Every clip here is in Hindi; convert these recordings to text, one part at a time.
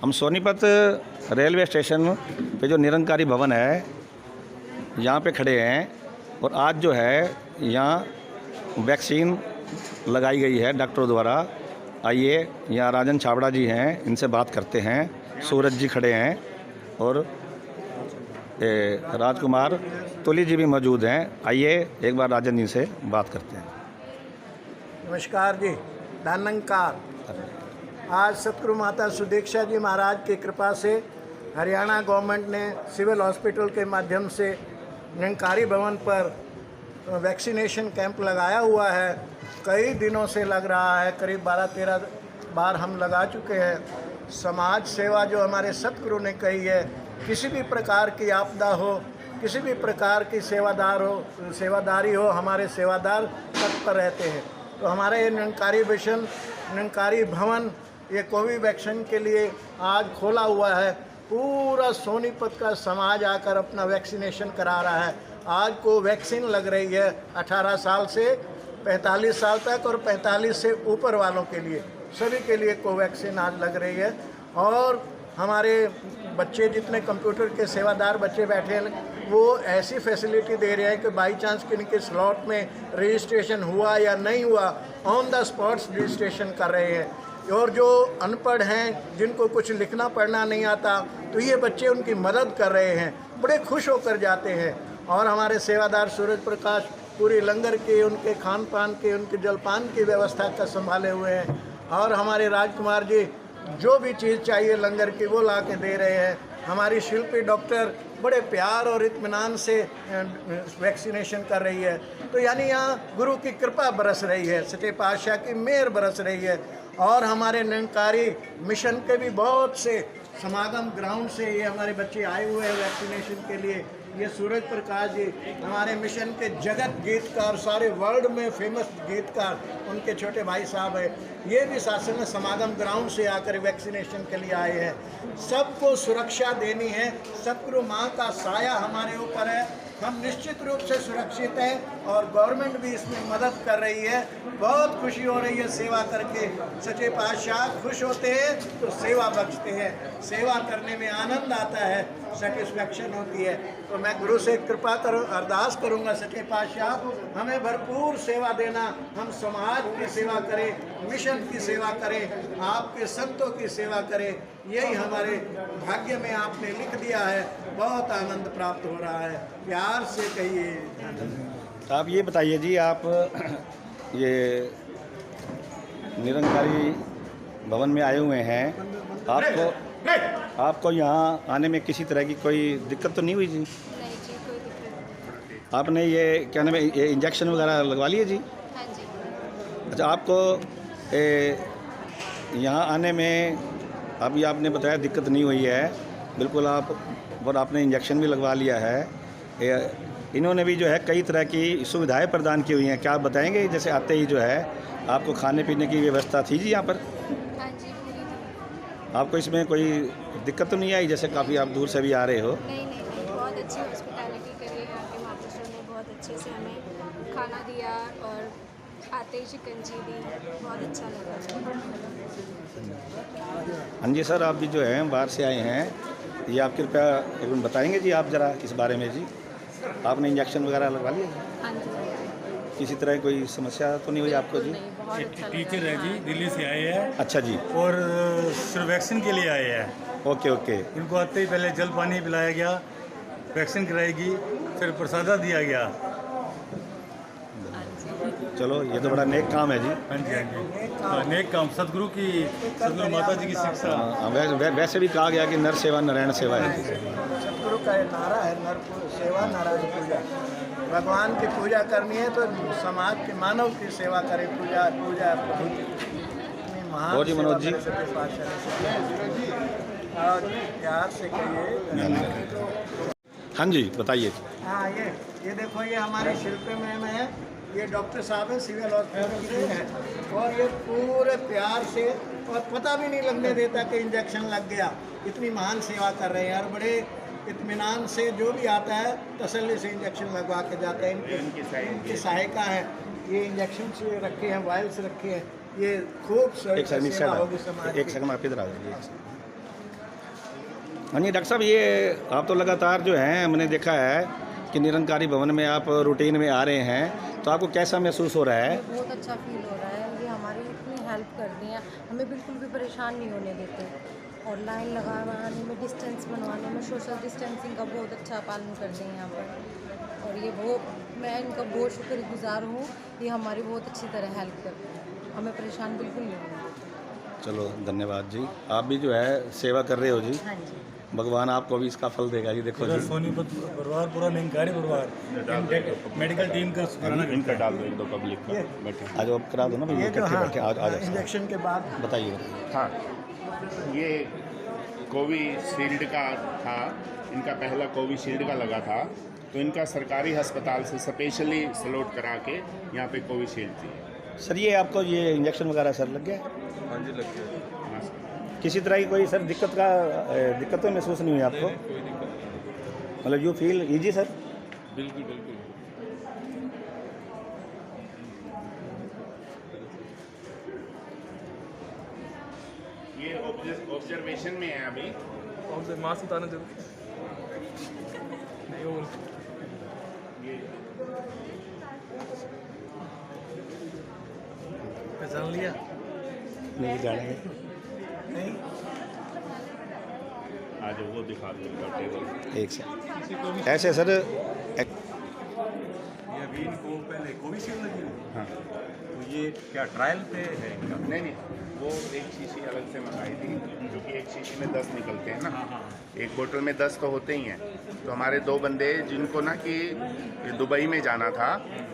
हम सोनीपत रेलवे स्टेशन पे जो निरंकारी भवन है यहाँ पे खड़े हैं और आज जो है यहाँ वैक्सीन लगाई गई है डॉक्टरों द्वारा। आइए यहाँ राजन छाबड़ा जी हैं, इनसे बात करते हैं। सूरज जी खड़े हैं और राजकुमार तुली जी भी मौजूद हैं। आइए एक बार राजन जी से बात करते हैं। नमस्कार जी, धन्यकार। आज सतगुरु माता सुदीक्षा जी महाराज की कृपा से हरियाणा गवर्नमेंट ने सिविल हॉस्पिटल के माध्यम से निरंकारी भवन पर वैक्सीनेशन कैंप लगाया हुआ है। कई दिनों से लग रहा है, करीब 12-13 बार हम लगा चुके हैं। समाज सेवा जो हमारे सतगुरु ने कही है, किसी भी प्रकार की आपदा हो, किसी भी प्रकार की सेवादारी हो, हमारे सेवादार तत्पर रहते हैं। तो हमारा ये निरंकारी मिशन, निरंकारी भवन, ये कोविड वैक्सीन के लिए आज खोला हुआ है। पूरा सोनीपत का समाज आकर अपना वैक्सीनेशन करा रहा है। आज को वैक्सीन लग रही है 18 साल से 45 साल तक और 45 से ऊपर वालों के लिए, सभी के लिए कोवैक्सीन आज लग रही है। और हमारे बच्चे जितने कंप्यूटर के सेवादार बच्चे बैठे हैं, वो ऐसी फैसिलिटी दे रहे हैं कि बाई चांस किनके स्लॉट में रजिस्ट्रेशन हुआ या नहीं हुआ, ऑन द स्पॉट्स रजिस्ट्रेशन कर रहे हैं। और जो अनपढ़ हैं, जिनको कुछ लिखना पढ़ना नहीं आता, तो ये बच्चे उनकी मदद कर रहे हैं, बड़े खुश होकर जाते हैं। और हमारे सेवादार सूरज प्रकाश पूरी लंगर के, उनके खान पान के, उनके जलपान की व्यवस्था का संभाले हुए हैं। और हमारे राजकुमार जी जो भी चीज़ चाहिए लंगर की वो ला के दे रहे हैं। हमारी शिल्पी डॉक्टर बड़े प्यार और इत्मीनान से वैक्सीनेशन कर रही है। तो यानी यहाँ गुरु की कृपा बरस रही है, सच्चे पातशाह की मेहर बरस रही है। और हमारे निरंकारी मिशन के भी बहुत से समागम ग्राउंड से ये हमारे बच्चे आए हुए हैं वैक्सीनेशन के लिए। ये सूरज प्रकाश जी हमारे मिशन के जगत गीतकार, सारे वर्ल्ड में फेमस गीतकार, उनके छोटे भाई साहब है। ये भी शासन समागम ग्राउंड से आकर वैक्सीनेशन के लिए आए हैं। सबको सुरक्षा देनी है, सतगुरु माँ का साया हमारे ऊपर है। हम निश्चित रूप से सुरक्षित हैं और गवर्नमेंट भी इसमें मदद कर रही है। बहुत खुशी हो रही है सेवा करके। सच्चे पातशाह खुश होते हैं तो सेवा बख्शते हैं, सेवा करने में आनंद आता है, सेटिस्फैक्शन होती है। तो मैं गुरु से कृपा अरदास करूंगा, सच्चे पातशाह हमें भरपूर सेवा देना। हम समाज की सेवा करें, मिशन की सेवा करें, आपके संतों की सेवा करें। यही हमारे भाग्य में आपने लिख दिया है। बहुत आनंद प्राप्त हो रहा है, प्यार से कहिए। आप ये बताइए जी, आप ये निरंकारी भवन में आए हुए हैं, आपको यहाँ आने में किसी तरह की कोई दिक्कत तो नहीं हुई जी? नहीं जी, कोई दिक्कत नहीं। आपने ये क्या नाम है, ये इंजेक्शन वगैरह लगवा लिए जी? हाँ जी। अच्छा, आपको यहाँ आने में अभी आपने बताया दिक्कत नहीं हुई है बिल्कुल, आप और आपने इंजेक्शन भी लगवा लिया है। इन्होंने भी जो है कई तरह की सुविधाएं प्रदान की हुई हैं। क्या आप बताएंगे, जैसे आते ही जो है आपको खाने पीने की व्यवस्था थी जी यहाँ पर? हाँ जी, पूरी थी। आपको इसमें कोई दिक्कत तो नहीं आई, जैसे काफ़ी आप दूर से भी आ रहे हो? नहीं नहीं नहीं, बहुत अच्छी हॉस्पिटैलिटी करी है यहाँ के माताश्री ने। बहुत अच्छे से हमें खाना दिया और आते ही शिकंजी दी, बहुत अच्छा लगा। हाँ जी सर, आप भी जो हैं बाहर से आए हैं, ये आप कृपया एक मिनट बताएंगे जी आप ज़रा इस बारे में जी? आपने इंजेक्शन वगैरह लगवा लिया? हाँ जी। किसी तरह कोई समस्या तो नहीं हुई आपको जी? नहीं, बहुत अच्छा लगा। टीचर है जी, दिल्ली से आए हैं अच्छा जी, और सिर्फ वैक्सीन के लिए आए हैं। Okay okay. इनको आते ही पहले जल पानी पिलाया गया, वैक्सीन कराएगी, फिर प्रसादा दिया गया। चलो, ये तो बड़ा नेक काम है जी। हाँ जी, हाँ जी, हाँ, नेक काम, सतगुरु माता जी की शिक्षा। हाँ, वैसे भी कहा गया कि नर सेवा नारायण सेवा है। सतगुरु का ये नारा है, नर सेवा नारायण पूजा। भगवान की पूजा करनी है तो समाज के मानव की सेवा करें। पूजा प्रभु की महान और जी मनोज जी, और प्यार से कहिए। हाँ जी बताइए। हाँ, ये देखो, ये हमारी शिल्पी मैम है, ये डॉक्टर साहब है, सिविल हॉस्पिटल के हैं। और ये पूरे प्यार से, और पता भी नहीं लगने देता कि इंजेक्शन लग गया। इतनी महान सेवा कर रहे हैं और बड़े इत्मीनान से जो भी आता है तसल्ली से इंजेक्शन लगवा के जाता है। इनकी सहायता है, ये इंजेक्शन से रखे हैं, वायल्स रखे हैं। ये खूब सेवा होगी समाज की। एक सेकंड आप इधर आ जाइए। हाँ जी डॉक्टर साहब, ये आप तो लगातार जो हैं हमने देखा है कि निरंकारी भवन में आप रूटीन में आ रहे हैं, तो आपको कैसा महसूस हो रहा है? बहुत अच्छा फील हो रहा है। ये हमारी इतनी हेल्प करती हैं, हमें बिल्कुल भी परेशान नहीं होने देते। और लाइन लगाने में, डिस्टेंस बनवाने में, सोशल डिस्टेंसिंग का बहुत अच्छा पालन करते हैं यहाँ पर। और ये मैं इनका बहुत शुक्रगुजार हूँ। ये हमारी बहुत अच्छी तरह हेल्प करते हैं, हमें परेशान बिल्कुल नहीं होने देते। चलो धन्यवाद जी। आप भी जो है सेवा कर रहे हो जी, हाँ जी। भगवान आपको भी इसका फल देगा जी। देखो जी, सोनीपत परिवार, पूरा निरंकारी परिवार, मेडिकल टीम का शुक्राना इनका डाल दो, एक दो पब्लिक का बैठे। आज आप करा दो ना भैया, ये जो इकट्ठे हाँ बैठे आज इंजेक्शन के बाद बताइए। हाँ, ये कोविशील्ड का था, इनका पहला कोविशील्ड का लगा था, तो इनका सरकारी अस्पताल से स्पेशली सलोट करा के यहाँ पे कोविशील्ड थी। सर ये आपको ये इंजेक्शन वगैरह सर लग गया? हाँ जी, लग गया। किसी तरह की कोई सर दिक्कत तो महसूस नहीं हुई आपको? कोई दिक्कत मतलब यू फील ईजी सर? बिल्कुल बिल्कुल। ये ऑब्जर्वेशन में है अभी। और मास्क उतारना जरूरी नहीं वो ये पहचान लिया। नहीं जानेंगे। नहीं आज वो दिखा दो इनका टेबल। एक सेकंड ऐसे सर ये अभी इनको पहले कोविशील्ड लगी हुई। हाँ, तो ये क्या ट्रायल पे है इनका? नहीं नहीं, वो एक शीशी अलग से मंगाई थी, क्योंकि एक शीशी में 10 निकलते हैं ना, एक बोतल में 10 तो होते ही हैं। तो हमारे 2 बंदे जिनको ना कि दुबई में जाना था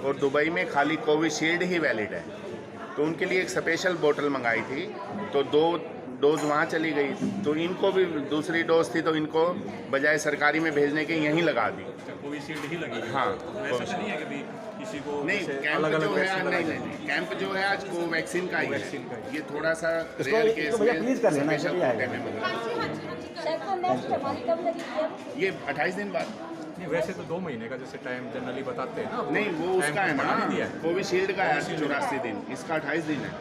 और दुबई में खाली कोविशील्ड ही वैलिड है, तो उनके लिए एक स्पेशल बोतल मंगाई थी, तो 2 डोज वहाँ चली गई। तो इनको भी दूसरी डोज थी, तो इनको बजाय सरकारी में भेजने के यहीं लगा दी। कोविशील्ड ही लगी है। हाँ, ऐसा तो नहीं है कि भी किसी को नहीं, जैसे कैंप अलग-अलग जो है वैक्सीन नहीं लगाई नहीं, कैंप जो है आज कोवैक्सीन का ही कोवैक्सीन का है। ही। ये थोड़ा सा इसको- रेयर इसको केस भैया में प्लीज कर लेना, स्पेशल जल्दी आएगा। कोटे में मंगाया। ये 28 दिन बाद। नहीं, वैसे तो 2 महीने का जैसे टाइम जनरली बताते हैं ना। अब नहीं, वो टाइम उसका है तो बढ़ा ना, भी दिया है। कोविशील्ड का है 84 दिन, इसका 28 दिन है।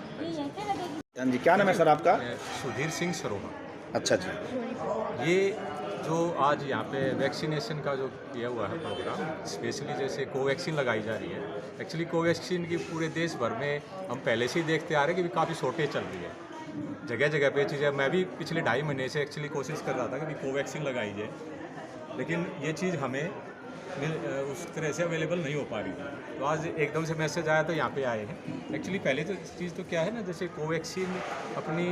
हाँ जी, क्या नाम है सर आपका? सुधीर सिंह सरोहा। अच्छा अच्छा। ये जो आज यहाँ पे वैक्सीनेशन का जो किया हुआ है प्रोग्राम, स्पेशली जैसे कोवैक्सीन लगाई जा रही है। एक्चुअली कोवैक्सीन की पूरे देश भर में हम पहले से ही देखते आ रहे हैं कि काफ़ी शॉर्टेज चल रही है जगह जगह पे चीज़ें। मैं भी पिछले 2.5 महीने से एक्चुअली कोशिश कर रहा था कि कोवैक्सीन लगाई जाए, लेकिन ये चीज़ हमें उस तरह से अवेलेबल नहीं हो पा रही थी। तो आज एकदम से मैसेज आया तो यहाँ पे आए हैं। एक्चुअली पहले तो चीज़ तो क्या है ना, जैसे कोवैक्सीन अपनी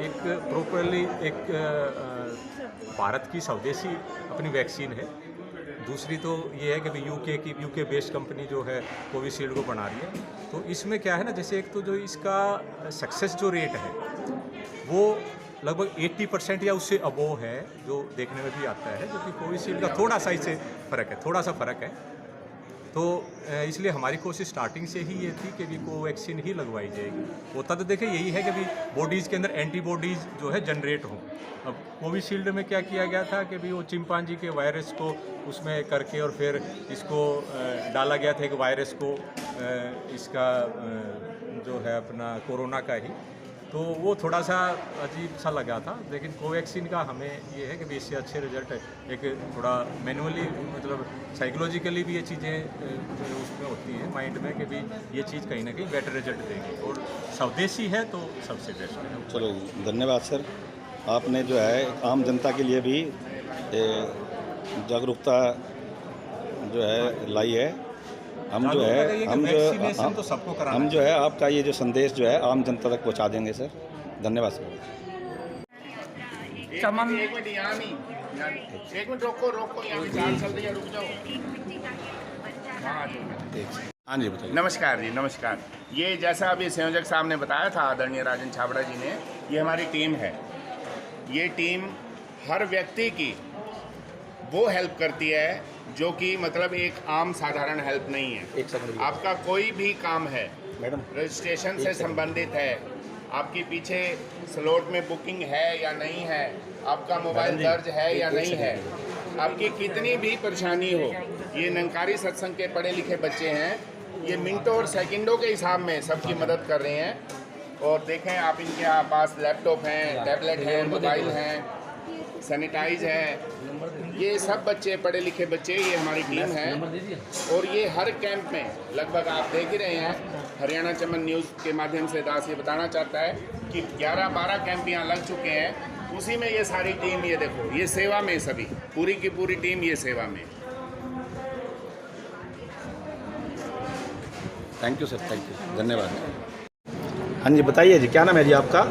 एक प्रॉपरली एक भारत की स्वदेशी अपनी वैक्सीन है। दूसरी तो ये है कि यूके बेस्ड कंपनी जो है कोविशील्ड को बना रही है। तो इसमें क्या है ना, जैसे एक तो जो इसका सक्सेस जो रेट है वो लगभग 80% या उससे अबोव है, जो देखने में भी आता है, जो कि कोविशील्ड का थोड़ा सा इससे फ़र्क है, थोड़ा सा फ़र्क है। तो इसलिए हमारी कोशिश स्टार्टिंग से ही ये थी कि भी कोवैक्सीन ही लगवाई जाएगी। होता तो देखिए यही है कि भी बॉडीज़ के अंदर एंटीबॉडीज़ जो है जनरेट हों। अब कोविशील्ड में क्या किया गया था कि भी वो चिंपांजी के वायरस को उसमें करके और फिर इसको डाला गया था एक वायरस को, इसका जो है अपना कोरोना का ही, तो वो थोड़ा सा अजीब सा लगा था। लेकिन कोवैक्सीन का हमें ये है कि भी इससे अच्छे रिजल्ट है। एक थोड़ा मैनुअली मतलब साइकोलॉजिकली भी ये चीज़ें उसमें होती हैं माइंड में कि भी ये चीज़ कहीं ना कहीं बेटर रिजल्ट देगी, और स्वदेशी है तो सबसे बेस्ट है। चलो धन्यवाद सर, आपने जो है आम जनता के लिए भी जागरूकता जो है लाई है। हम जो है वैक्सीनेशन तो सबको कराना हम जो है आपका ये जो संदेश जो है आम जनता तक पहुंचा देंगे सर। धन्यवाद सर। एक मिनट यहाँ नहीं, एक मिनट रोको, यहाँ भी चाल चल रही है, रुक जाओ। वहाँ आ जाओ। हाँ जी बताइए। नमस्कार जी, नमस्कार। ये जैसा अभी संयोजक साहब ने बताया था, आदरणीय राजन छाबड़ा जी ने, ये हमारी टीम है। ये टीम हर व्यक्ति की वो हेल्प करती है जो कि मतलब एक आम साधारण हेल्प नहीं है। एक सेकंड आपका कोई भी काम है, मैडम, रजिस्ट्रेशन से संबंधित है, आपकी पीछे स्लॉट में बुकिंग है या नहीं है, आपका मोबाइल दर्ज है या नहीं है, आपकी कितनी भी परेशानी हो, ये निरंकारी सत्संग के पढ़े लिखे बच्चे हैं, ये मिनटों और सेकंडों के हिसाब में सबकी मदद कर रहे हैं। और देखें आप, इनके पास लैपटॉप हैं, टैबलेट हैं, मोबाइल हैं, सैनिटाइज है, ये सब बच्चे, पढ़े लिखे बच्चे, ये हमारी टीम है। और ये हर कैंप में लगभग आप देख ही रहे हैं, हरियाणा चमन न्यूज़ के माध्यम से दास ये बताना चाहता है कि 11-12 कैंप यहाँ लग चुके हैं। उसी में ये सारी टीम, ये देखो, ये सेवा में, सभी पूरी की पूरी टीम ये सेवा में। Thank you sir, thank you, धन्यवाद। हाँ जी, बताइए जी, क्या नाम है जी आपका?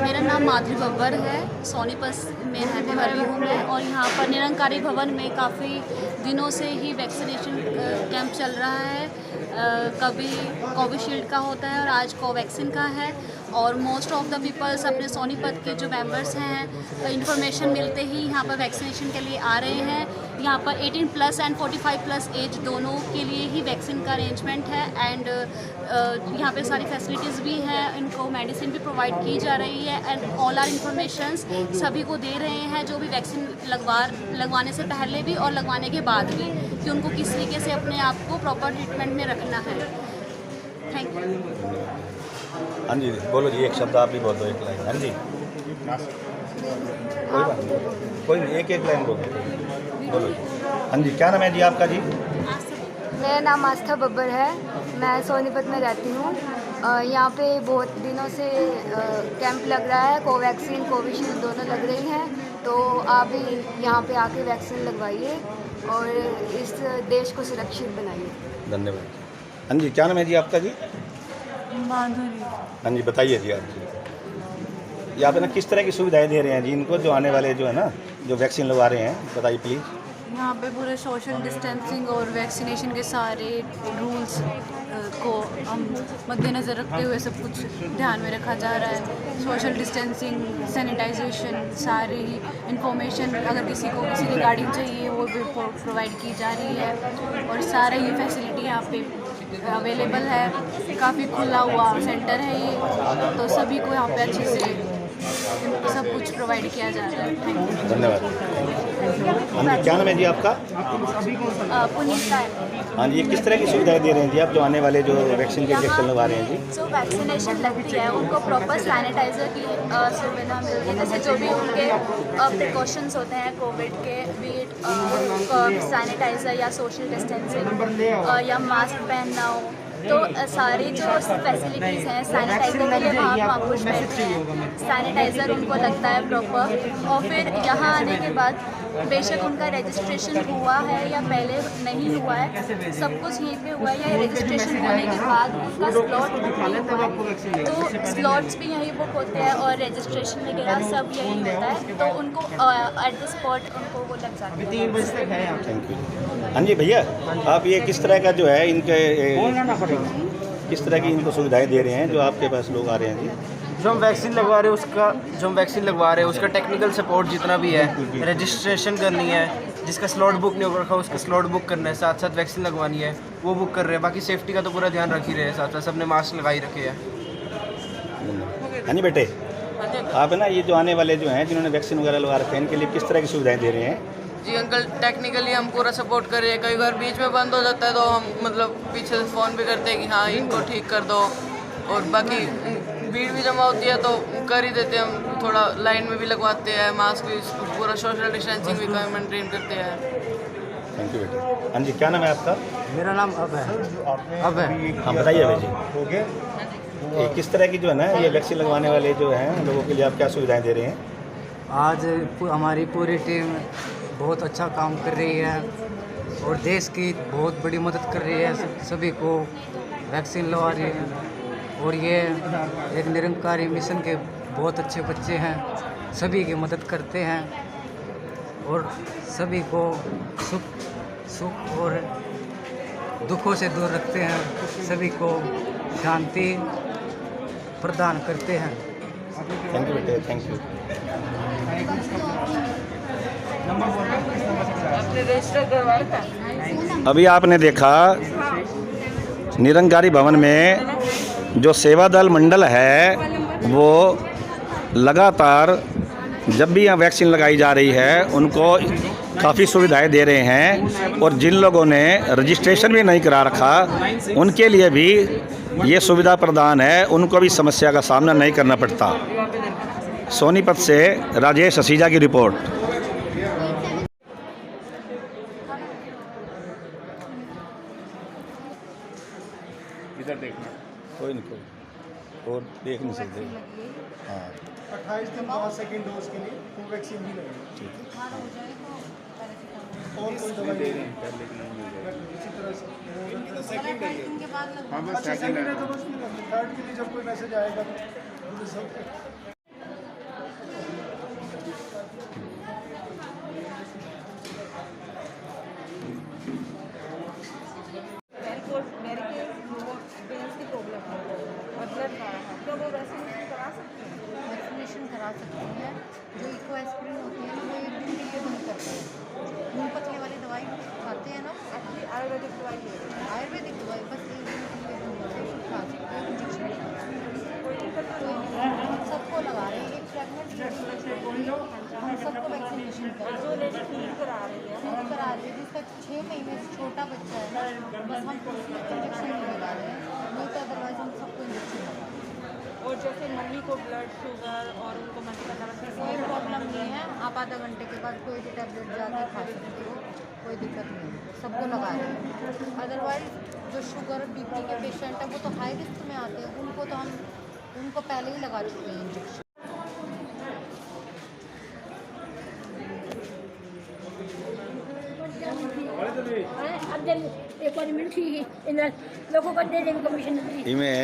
मेरा नाम माधुरी बब्बर है, सोनीपत में रहने वाली हूँ मैं। और यहाँ पर निरंकारी भवन में काफ़ी दिनों से ही वैक्सीनेशन कैंप चल रहा है। कभी कोविशील्ड का होता है और आज कोवैक्सीन का है। और मोस्ट ऑफ द पीपल्स अपने सोनीपत के जो मेंबर्स हैं, इंफॉर्मेशन मिलते ही यहाँ पर वैक्सीनेशन के लिए आ रहे हैं। यहाँ पर 18+ एंड 45+ एज दोनों के लिए ही वैक्सीन का अरेंजमेंट है। एंड यहाँ पे सारी फैसिलिटीज़ भी हैं, इनको मेडिसिन भी प्रोवाइड की जा रही है। एंड ऑल आर इन्फॉर्मेशंस सभी को दे रहे हैं, जो भी वैक्सीन लगवाने से पहले भी और लगवाने के बाद भी, कि उनको किस तरीके से अपने आप को प्रॉपर ट्रीटमेंट में रखना है। Thank you. हाँ जी, बोलो जी, एक शब्द आप भी बोल दो, एक लाइन। हाँ जी, कोई बात नहीं, कोई नहीं, एक लाइन बोलो जी। हाँ जी, क्या नाम है जी आपका जी? मेरा नाम आस्था बब्बर है, मैं सोनीपत में रहती हूँ। यहाँ पे बहुत दिनों से कैंप लग रहा है, कोवैक्सीन कोविशील्ड दोनों लग रही हैं। तो आप भी यहाँ पे आके वैक्सीन लगवाइए और इस देश को सुरक्षित बनाइए। धन्यवाद। हाँ जी, क्या नाम है जी आपका जी? माधुरी। हाँ जी, बताइए जी आप जी, यहाँ पे ना किस तरह की सुविधाएं दे रहे हैं जी इनको, जो आने वाले जो है ना, जो वैक्सीन लगवा रहे हैं, बताइए प्लीज़। यहाँ पे पूरे सोशल डिस्टेंसिंग और वैक्सीनेशन के सारे रूल्स को हम मद्देनज़र रखते हुए सब कुछ ध्यान में रखा जा रहा है। सोशल डिस्टेंसिंग, सैनिटाइजेशन, सारी इंफॉर्मेशन अगर किसी को किसी रिगार्डिंग चाहिए वो भी प्रोवाइड की जा रही है। और सारे ही फैसिलिटी यहाँ पे अवेलेबल है। काफ़ी खुला हुआ सेंटर है ये, तो सभी को यहाँ पे अच्छे से सब कुछ प्रोवाइड किया जा रहा है। Thank you. धन्यवाद। हाँ जी, क्या नाम है जी आपका? पुनीता। हाँ जी, ये किस तरह की सुविधाएं दे रहे हैं जी आप, जो आने वाले जो वैक्सीन के इंजेक्शन लगवा रहे हैं जी? जो वैक्सीनेशन लगती है उनको प्रॉपर सैनिटाइज़र की सुविधा मिलती है। जैसे जो भी उनके प्रिकॉशंस होते हैं कोविड के, बीट सैनिटाइज़र या सोशल डिस्टेंसिंग या मास्क पहनना हो, तो सारी जो फैसिलिटीज़ हैं सैनिटाइज़र के लिए वहाँ कुछ बैठते हैं, सैनिटाइज़र उनको लगता है प्रॉपर। और फिर यहाँ आने के बाद बेशक उनका रजिस्ट्रेशन हुआ है या पहले नहीं हुआ है, सब कुछ यहीं पे हुआ है, या रजिस्ट्रेशन होने के बाद उनका स्लॉट बुक नहीं हुआ है, तो स्लॉट्स भी यहीं बुक होते हैं और रजिस्ट्रेशन वगैरह सब यहीं होता है, तो उनको एट द स्पॉट उनको वो लग जाता है। 3 बजे तक है। Thank you. हाँ जी भैया, आप ये किस तरह का जो है इनके किस तरह की इनको सुविधाएं दे रहे हैं जो आपके पास लोग आ रहे हैं जी? जो हम वैक्सीन लगवा रहे हैं उसका टेक्निकल सपोर्ट जितना भी है, रजिस्ट्रेशन करनी है, जिसका स्लॉट बुक नहीं हो रखा उसका स्लॉट बुक करना है, साथ साथ वैक्सीन लगवानी है वो बुक कर रहे हैं। बाकी सेफ्टी का तो पूरा ध्यान रख ही रहे हैं, साथ साथ सबने मास्क लगाई रखे हैं। हाँ जी बेटे, आप है ना, ये जो आने वाले जो हैं जिन्होंने वैक्सीन वगैरह लगवा रखे हैं, इनके लिए किस तरह की सुविधाएं दे रहे हैं? जी अंकल, टेक्निकली हम पूरा सपोर्ट कर रहे हैं। कई बार बीच में बंद हो जाता है तो हम मतलब पीछे से फ़ोन भी करते हैं कि हाँ इनको ठीक कर दो। और बाकी भीड़ भी जमा होती है तो कर ही देते हैं हम, थोड़ा लाइन में भी लगवाते हैं, मास्क भी, पूरा सोशल डिस्टेंसिंग भी मेंटेन करते हैं। थैंक यू बेटे। हाँ जी, क्या नाम है आपका? मेरा नाम अब है। हाँ बताइए भाई जी, ये किस तरह की जो है ना, ये वैक्सीन लगवाने वाले जो हैं लोगों के लिए आप क्या सुविधाएं दे रहे हैं? आज हमारी पूरी टीम बहुत अच्छा काम कर रही है और देश की बहुत बड़ी मदद कर रही है, सभी को वैक्सीन लगवा रही है। और ये एक निरंकारी मिशन के बहुत अच्छे बच्चे हैं, सभी की मदद करते हैं और सभी को सुख और दुखों से दूर रखते हैं, सभी को शांति प्रदान करते हैं। थैंक यू बेटे, थैंक यू। अभी आपने देखा निरंकारी भवन में जो सेवा दल मंडल है वो लगातार जब भी यहाँ वैक्सीन लगाई जा रही है उनको काफ़ी सुविधाएं दे रहे हैं, और जिन लोगों ने रजिस्ट्रेशन भी नहीं करा रखा उनके लिए भी ये सुविधा प्रदान है, उनको भी समस्या का सामना नहीं करना पड़ता। सोनीपत से राजेश असीजा की रिपोर्ट। इधर देखना। कोई नहीं कोई और देख नहीं सकते। हाँ 28 दिन बाद सेकेंड डोज के लिए कोवैक्सीन भी लगेगी। ठीक है। और कोई दवाई दे रहे हैं कर लेकिन नहीं मिल जाएगा। इसी तरह से सेकंड के बाद हाँ बस अच्छा सेकंड सेकेंड है है। तो बस थर्ड के लिए जब कोई मैसेज आएगा तो सब वैक्सीनेशन करा सकते हैं। जो इको एस्प्रिन होती है वो 1 दिन के लिए बंद करते हैं। खून पतले वाली दवाई खाते हैं ना, आयुर्वेदिक दवाई बस 1 दिन के लिए बंद करते हैं, खा सकते हैं, इंजेक्शन सबको लगा रहे हैं। एक प्रेगनेंट हम सबको वैक्सीनेशन करा रहे हैं। जिसका 6 महीने से छोटा बच्चा है ना, बस हम इंजेक्शन नहीं लगा रहे हैं, नहीं तो अदरवाइज हम सबको इंजेक्शन लगा रहे हैं। और जैसे मम्मी को ब्लड शुगर और उनको मल्टीपल कोई प्रॉब्लम नहीं है, आप आधा घंटे के बाद कोई भी टैबलेट जाके खा सकते हो, कोई दिक्कत नहीं है, सबको लगा रहे हैं। अदरवाइज जो शुगर बीपी के पेशेंट है वो तो हाई रिस्क में आते हैं, उनको तो हम उनको पहले ही लगा चुके हैं इंजेक्शन। अब जब एक बार मिल थी इन लोगों को दे देंगे कमीशन इमें